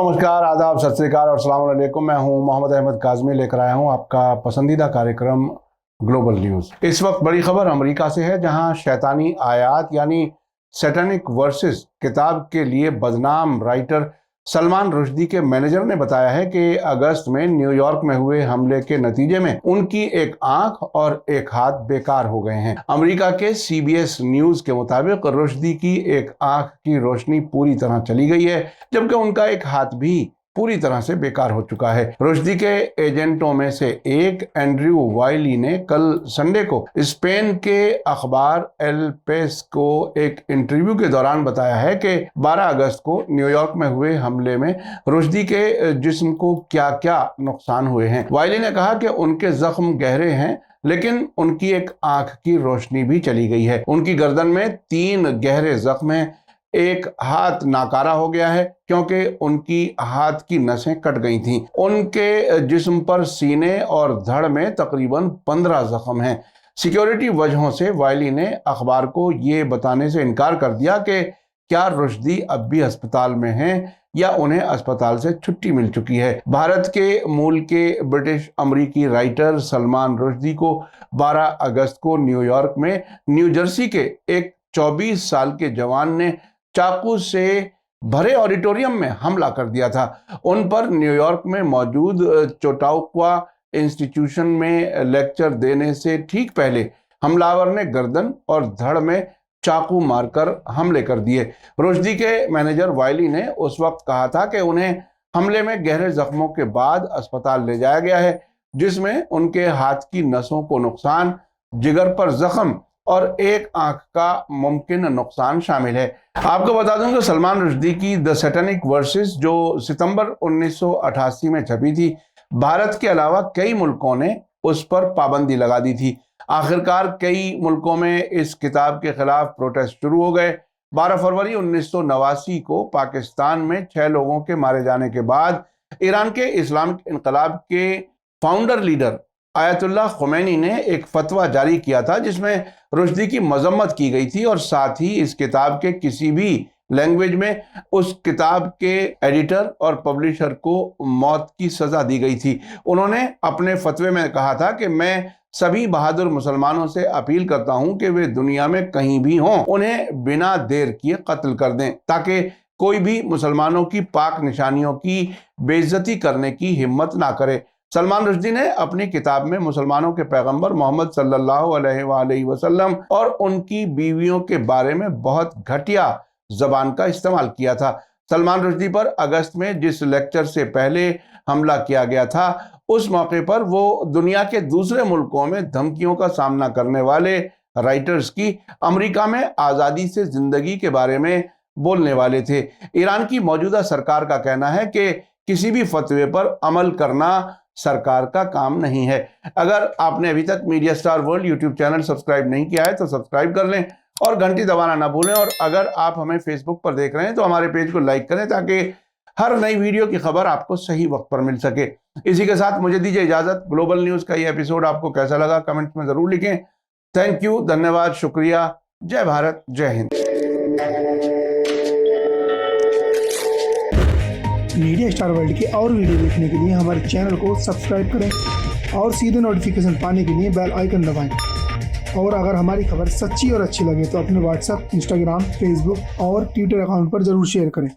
नमस्कार, आदाब, सत श्री अकाल और अस्सलाम वालेकुम। मैं हूं मोहम्मद अहमद काज़मी, लेकर आया हूं आपका पसंदीदा कार्यक्रम ग्लोबल न्यूज़। इस वक्त बड़ी खबर अमेरिका से है, जहां शैतानी आयात यानी सैटेनिक वर्सेस किताब के लिए बदनाम राइटर सलमान रुश्दी के मैनेजर ने बताया है कि अगस्त में न्यूयॉर्क में हुए हमले के नतीजे में उनकी एक आंख और एक हाथ बेकार हो गए हैं। अमेरिका के CBS न्यूज के मुताबिक रुश्दी की एक आंख की रोशनी पूरी तरह चली गई है, जबकि उनका एक हाथ भी पूरी तरह से बेकार हो चुका है। रुश्दी के एजेंटों में से एक एंड्रयू वाइली ने कल संडे को स्पेन के अखबार एल पेस को एक इंटरव्यू के दौरान बताया है कि 12 अगस्त को न्यूयॉर्क में हुए हमले में रुश्दी के जिस्म को क्या क्या नुकसान हुए हैं। वाइली ने कहा कि उनके जख्म गहरे हैं, लेकिन उनकी एक आंख की रोशनी भी चली गई है। उनकी गर्दन में 3 गहरे जख्म हैं, एक हाथ नाकारा हो गया है क्योंकि उनकी हाथ की नसें कट गई थीं। उनके जिस्म पर सीने और धड़ में तकरीबन 15 जख्म हैं। सिक्योरिटी वजहों से वाइली ने अखबार को ये बताने से इनकार कर दिया कि क्या रुश्दी अब भी अस्पताल में हैं या उन्हें अस्पताल से छुट्टी मिल चुकी है। भारत के मूल के ब्रिटिश अमरीकी राइटर सलमान रुश्दी को 12 अगस्त को न्यूयॉर्क में न्यू जर्सी के एक 24 साल के जवान ने चाकू से भरे ऑडिटोरियम में हमला कर दिया था। उन पर न्यूयॉर्क में मौजूद चोटाउक्वा इंस्टीट्यूशन में लेक्चर देने से ठीक पहले हमलावर ने गर्दन और धड़ में चाकू मारकर हमले कर दिए। रुश्दी के मैनेजर वाइली ने उस वक्त कहा था कि उन्हें हमले में गहरे जख्मों के बाद अस्पताल ले जाया गया है, जिसमें उनके हाथ की नसों को नुकसान, जिगर पर जख्म और एक आंख का मुमकिन नुकसान शामिल है। आपको बता दूं कि सलमान रुश्दी की द सैटेनिक वर्सेस जो सितंबर 1988 में छपी थी, भारत के अलावा कई मुल्कों ने उस पर पाबंदी लगा दी थी। आखिरकार कई मुल्कों में इस किताब के खिलाफ प्रोटेस्ट शुरू हो गए। 12 फरवरी 1989 को पाकिस्तान में 6 लोगों के मारे जाने के बाद ईरान के इस्लामिक इनकलाब के फाउंडर लीडर आयतुल्लाह खुमैनी ने एक फतवा जारी किया था, जिसमें रुश्दी की मजम्मत की गई थी और साथ ही इस किताब के किसी भी लैंग्वेज में उस किताब के एडिटर और पब्लिशर को मौत की सजा दी गई थी। उन्होंने अपने फतवे में कहा था कि मैं सभी बहादुर मुसलमानों से अपील करता हूं कि वे दुनिया में कहीं भी हों, उन्हें बिना देर किए कत्ल कर दें, ताकि कोई भी मुसलमानों की पाक निशानियों की बेइज्जती करने की हिम्मत ना करे। सलमान रुश्दी ने अपनी किताब में मुसलमानों के पैगंबर मोहम्मद सल्लल्लाहु अलैहि वसल्लम और उनकी बीवियों के बारे में बहुत घटिया जबान का इस्तेमाल किया था। सलमान रुश्दी पर अगस्त में जिस लेक्चर से पहले हमला किया गया था, उस मौके पर वो दुनिया के दूसरे मुल्कों में धमकियों का सामना करने वाले राइटर्स की अमेरिका में आज़ादी से जिंदगी के बारे में बोलने वाले थे। ईरान की मौजूदा सरकार का कहना है कि किसी भी फतवे पर अमल करना सरकार का काम नहीं है। अगर आपने अभी तक media star world YouTube channel subscribe नहीं किया है तो सब्सक्राइब कर लें और घंटी दबाना ना भूलें। और अगर आप हमें फेसबुक पर देख रहे हैं तो हमारे पेज को लाइक करें, ताकि हर नई वीडियो की खबर आपको सही वक्त पर मिल सके। इसी के साथ मुझे दीजिए इजाजत। ग्लोबल न्यूज का ये एपिसोड आपको कैसा लगा कमेंट में जरूर लिखें। थैंक यू, धन्यवाद, शुक्रिया। जय भारत, जय हिंद। मीडिया स्टार वर्ल्ड के और वीडियो देखने के लिए हमारे चैनल को सब्सक्राइब करें और सीधे नोटिफिकेशन पाने के लिए बेल आइकन दबाएं। और अगर हमारी खबर सच्ची और अच्छी लगे तो अपने व्हाट्सएप, इंस्टाग्राम, फेसबुक और ट्विटर अकाउंट पर जरूर शेयर करें।